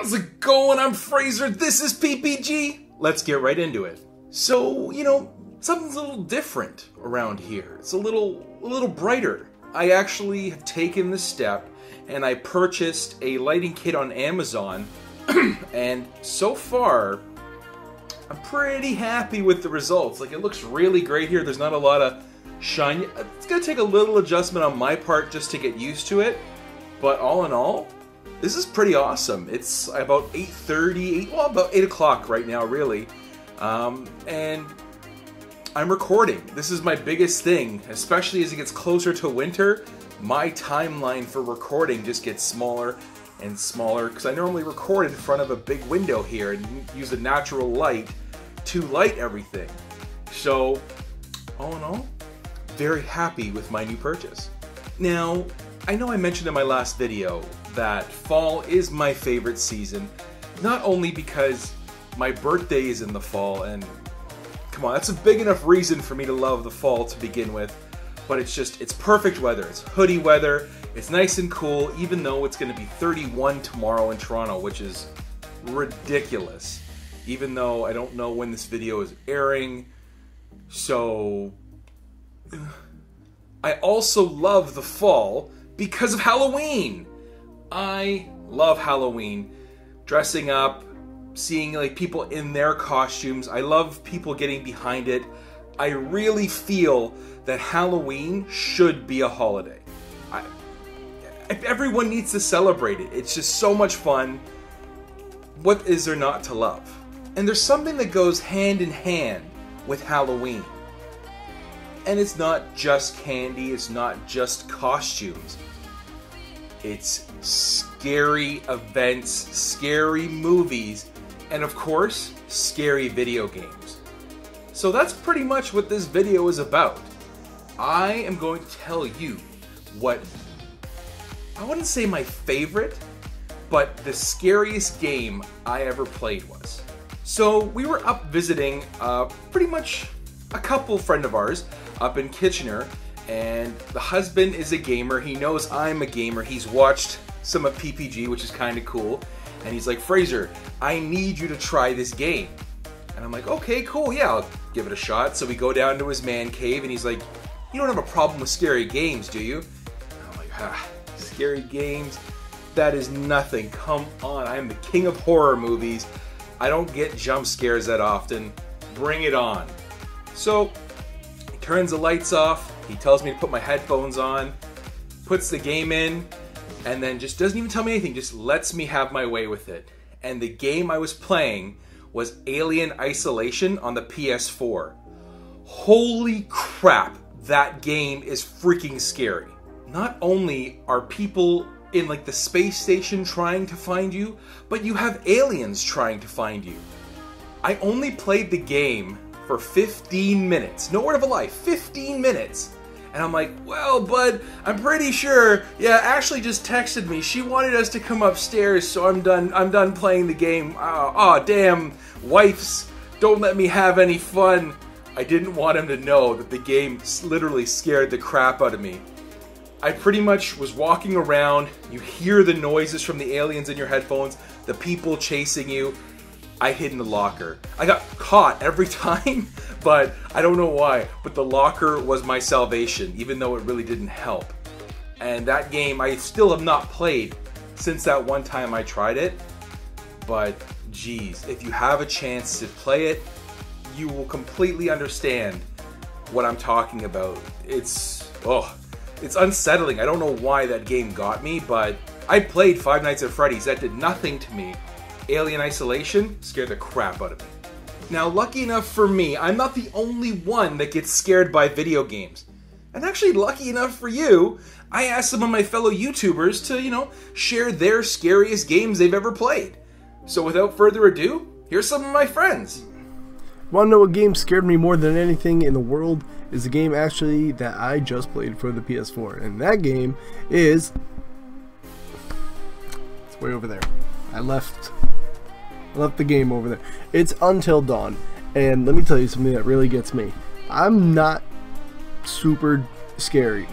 How's it going? I'm Frazer, this is P.P.G. Let's get right into it. So, something's a little different around here. It's a little brighter. I actually have taken the step and I purchased a lighting kit on Amazon and so far I'm pretty happy with the results. Like, it looks really great here. There's not a lot of shine. It's gonna take a little adjustment on my part just to get used to it, but all in all, this is pretty awesome. It's about 8:30, well, about 8 o'clock right now, really. And I'm recording. This is my biggest thing, especially as it gets closer to winter. My timeline for recording just gets smaller and smaller because I normally record in front of a big window here and use the natural light to light everything. So, all in all, very happy with my new purchase. Now, I know I mentioned in my last video that fall is my favorite season, not only because my birthday is in the fall, and come on, that's a big enough reason for me to love the fall to begin with, but it's perfect weather. It's hoodie weather, it's nice and cool, even though it's going to be 31 tomorrow in Toronto, which is ridiculous, even though I don't know when this video is airing. So I also love the fall because of Halloween. I love Halloween. Dressing up, seeing like people in their costumes. I love people getting behind it. I really feel that Halloween should be a holiday. Everyone needs to celebrate it. It's just so much fun. What is there not to love? And there's something that goes hand in hand with Halloween. And it's not just candy, it's not just costumes. It's scary events, scary movies, and of course, scary video games. So that's pretty much what this video is about. I am going to tell you what, I wouldn't say my favorite, but the scariest game I ever played was. So we were up visiting pretty much a couple friend of ours up in Kitchener, and the husband is a gamer. He knows I'm a gamer. He's watched some of P.P.G, which is kind of cool, and he's like, Frazer, I need you to try this game. And I'm like, okay, cool, yeah, I'll give it a shot. So we go down to his man cave, and he's like, you don't have a problem with scary games, do you? And I'm like, scary games? That is nothing. Come on, I am the king of horror movies. I don't get jump scares that often. Bring it on. So he turns the lights off. He tells me to put my headphones on, puts the game in, and then just doesn't even tell me anything, just lets me have my way with it. And the game I was playing was Alien Isolation on the PS4. Holy crap, that game is freaking scary. Not only are people in like the space station trying to find you, but you have aliens trying to find you. I only played the game for 15 minutes. No word of a lie, 15 minutes. And I'm like, well, bud, I'm pretty sure, yeah, Ashley just texted me. She wanted us to come upstairs, so I'm done playing the game. Oh, damn, wives, don't let me have any fun. I didn't want him to know that the game literally scared the crap out of me. I pretty much was walking around, you hear the noises from the aliens in your headphones, the people chasing you. I hid in the locker. I got caught every time, but I don't know why, but the locker was my salvation, even though it really didn't help. And that game I still have not played since that one time I tried it, but geez, if you have a chance to play it, you will completely understand what I'm talking about. It's unsettling. I don't know why that game got me, but I played Five Nights at Freddy's. That did nothing to me. Alien Isolation scared the crap out of me. Now, lucky enough for me, I'm not the only one that gets scared by video games. And actually, lucky enough for you, I asked some of my fellow YouTubers to, share their scariest games they've ever played. So without further ado, here's some of my friends. Want to know what game scared me more than anything in the world? Is the game actually that I just played for the PS4. And that game is... it's way over there. I left the game over there. It's Until Dawn. And let me tell you something that really gets me. I'm not super scared.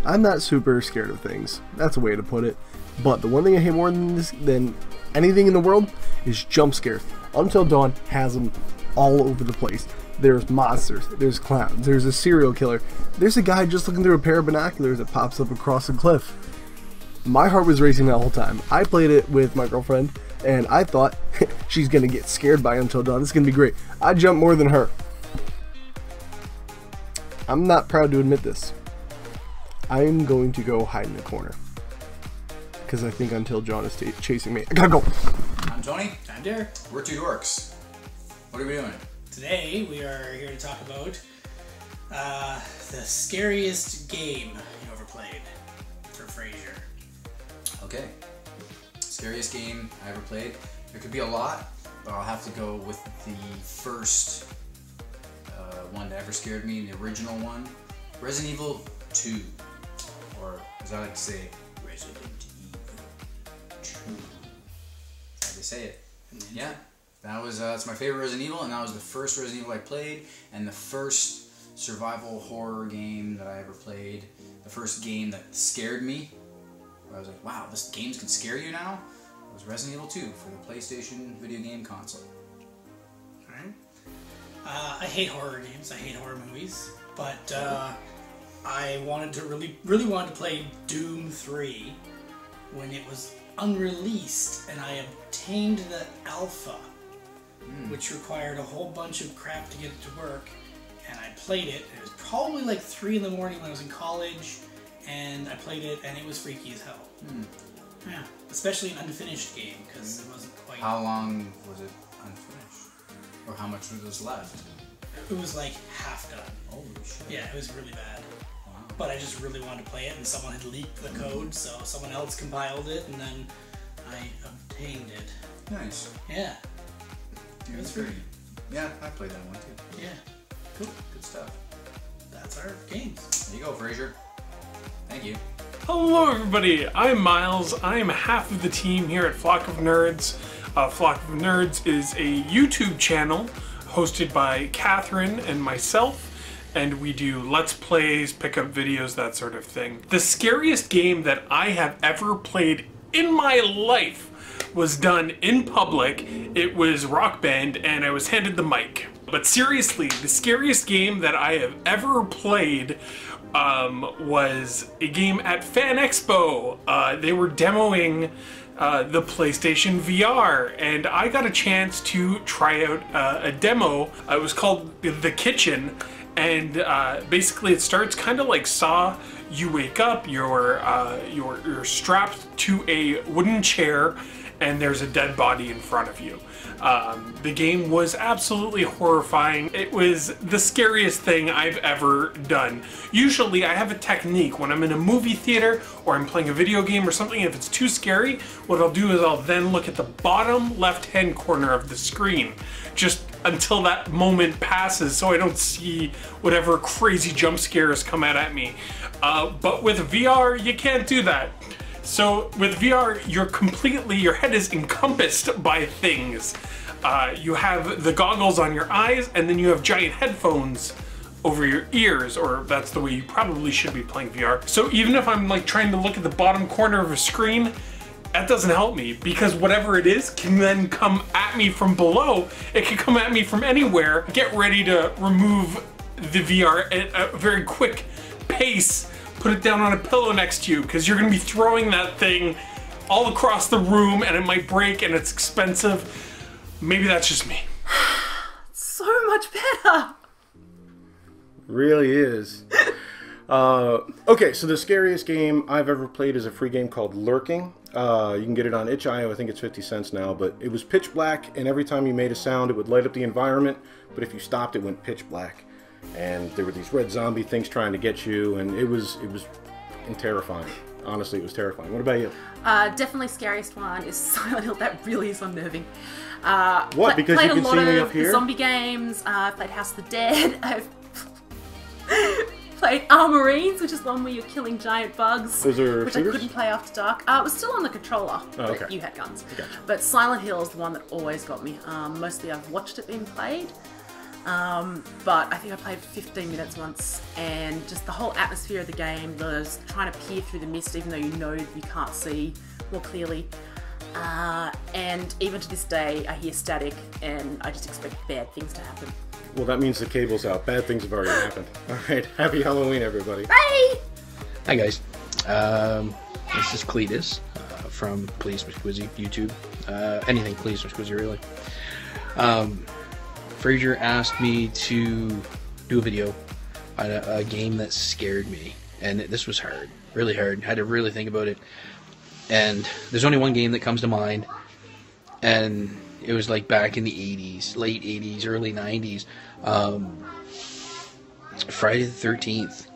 I'm not super scared of things. That's a way to put it. But the one thing I hate more than anything in the world is jump scares. Until Dawn has them all over the place. There's monsters, there's clowns, there's a serial killer, there's a guy just looking through a pair of binoculars that pops up across a cliff. My heart was racing that whole time. I played it with my girlfriend, and I thought, she's gonna get scared by Until Dawn. This is gonna be great. I jumped more than her. I'm not proud to admit this. I'm going to go hide in the corner. Because I think Until Dawn is chasing me. I gotta go. I'm Tony. I'm Derek. We're two dorks. What are we doing? Today we are here to talk about the scariest game you ever played for Frazer. Okay. Scariest game I ever played. There could be a lot, but I'll have to go with the first one that ever scared me, the original one. Resident Evil 2. Or, as I like to say, Resident Evil 2. That's how they say it. Yeah. That was that's my favorite Resident Evil, and that was the first Resident Evil I played, and the first survival horror game that I ever played. The first game that scared me, where I was like, wow, this games can scare you now, was Resident Evil 2 for the PlayStation video game console. Alright. I hate horror games, I hate horror movies, but I really wanted to play Doom 3 when it was unreleased, and I obtained the alpha. Which required a whole bunch of crap to get it to work, and I played it. It was probably like 3 in the morning when I was in college, and I played it, and it was freaky as hell. Yeah, especially an unfinished game, because it wasn't quite... How long was it unfinished? Or how much was left? It was like half done. Holy shit. Yeah, it was really bad. Wow. But I just really wanted to play it, and someone had leaked the code, so someone else compiled it, and then I obtained it. Nice. Yeah. Dude, that's great. Yeah, I played that one too. Yeah. Cool. Good stuff. That's our games. There you go, Frazer. Thank you. Hello everybody, I'm Miles. I'm half of the team here at Flock of Nerds. Flock of Nerds is a YouTube channel hosted by Catherine and myself, and we do Let's Plays, pickup videos, that sort of thing. The scariest game that I have ever played in my life was done in public. It was Rock Band, and I was handed the mic. But seriously, the scariest game that I have ever played was a game at Fan Expo. They were demoing the PlayStation VR, and I got a chance to try out a demo. It was called The Kitchen, and basically it starts kind of like Saw. You wake up, you're strapped to a wooden chair, and there's a dead body in front of you. The game was absolutely horrifying. It was the scariest thing I've ever done. Usually I have a technique when I'm in a movie theater or I'm playing a video game or something. If it's too scary, what I'll do is I'll then look at the bottom left-hand corner of the screen, just until that moment passes so I don't see whatever crazy jump scares come out at me. But with VR, you can't do that. So with VR, your head is encompassed by things. You have the goggles on your eyes, and then you have giant headphones over your ears, or that's the way you probably should be playing VR. So even if I'm like trying to look at the bottom corner of a screen, that doesn't help me, because whatever it is can then come at me from below. It can come at me from anywhere. Get ready to remove the VR at a very quick pace. Put it down on a pillow next to you, because you're going to be throwing that thing all across the room, and it might break, and it's expensive. Maybe that's just me. So much better. Really is. Okay, so the scariest game I've ever played is a free game called Lurking. You can get it on itch.io. I think it's 50 cents now, but it was pitch black, and every time you made a sound, it would light up the environment, but if you stopped, it went pitch black. And there were these red zombie things trying to get you, and it was terrifying. Honestly, it was terrifying. What about you? Definitely scariest one is Silent Hill. That really is unnerving. What? Because you can see me up here? Played a lot of zombie games. I've played House of the Dead. I've played Marines, which is the one where you're killing giant bugs. Those are which shooters? I couldn't play after dark. It was still on the controller, okay. but you had guns. Gotcha. But Silent Hill is the one that always got me. Mostly I've watched it being played. But I think I played 15 minutes once, and just the whole atmosphere of the game, trying to peer through the mist even though you know you can't see more clearly, and And even to this day, I hear static, and I just expect bad things to happen. Well, that means the cable's out. Bad things have already happened. All right, happy Halloween, everybody. Bye! Hi guys, this is Cletus from Cletus Mcsquizy YouTube. Anything Cletus Mcsquizy really. Frazer asked me to do a video on a game that scared me, and this was hard, really hard. I had to really think about it. And there's only one game that comes to mind, and it was like back in the 80s, late 80s, early 90s. Friday the 13th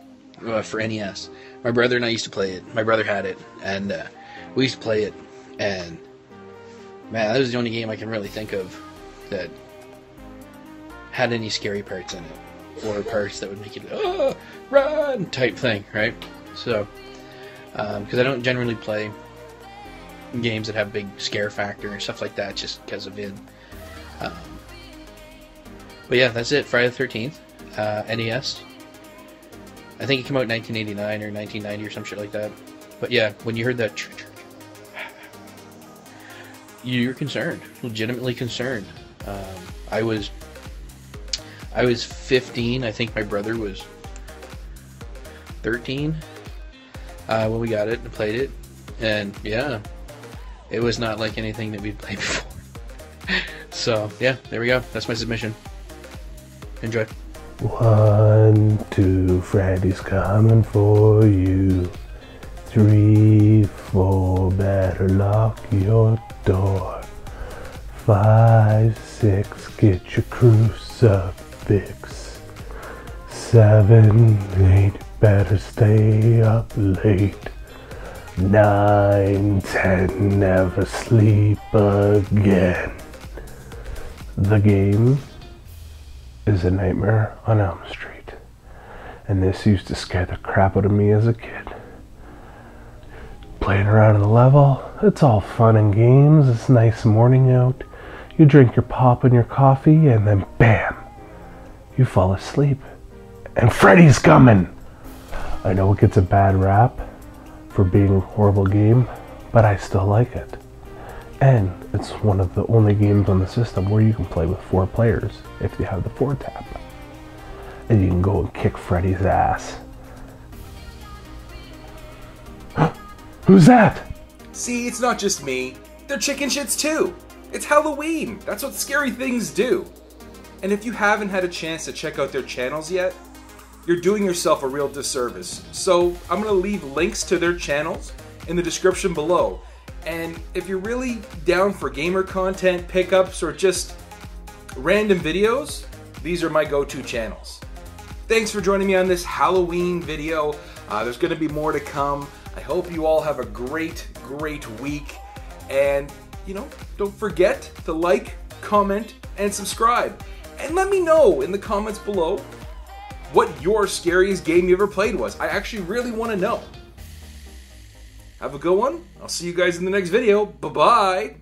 for NES. My brother and I used to play it. My brother had it, and we used to play it. And man, that was the only game I can really think of that had any scary parts in it, or parts that would make you run type thing, right? So, because I don't generally play games that have big scare factor and stuff like that, just because of it. But yeah, that's it. Friday the 13th, NES. I think it came out in 1989 or 1990 or some shit like that. But yeah, when you heard that, you're concerned, legitimately concerned. I was 15. I think my brother was 13 when we got it and played it, and yeah, it was not like anything that we'd played before. So yeah, there we go. That's my submission. Enjoy. 1, 2, Freddy's coming for you. 3, 4, better lock your door. 5, 6, get your crucifix. 7, 8, better stay up late. 9, 10, never sleep again. The game is A Nightmare on Elm Street, and this used to scare the crap out of me as a kid. Playing around in the level, it's all fun and games. It's a nice morning out. You drink your pop and your coffee, and then bam, you fall asleep, and Freddy's coming. I know it gets a bad rap for being a horrible game, but I still like it. And it's one of the only games on the system where you can play with 4 players if you have the 4 tap. And you can go and kick Freddy's ass. Who's that? See, it's not just me. They're chicken shits too. It's Halloween. That's what scary things do. And if you haven't had a chance to check out their channels yet, you're doing yourself a real disservice. So I'm going to leave links to their channels in the description below. And if you're really down for gamer content, pickups, or just random videos, these are my go-to channels. Thanks for joining me on this Halloween video. There's going to be more to come. I hope you all have a great, great week. And, you know, don't forget to like, comment, and subscribe. And let me know in the comments below what your scariest game you ever played was. I actually really want to know. Have a good one. I'll see you guys in the next video. Bye-bye.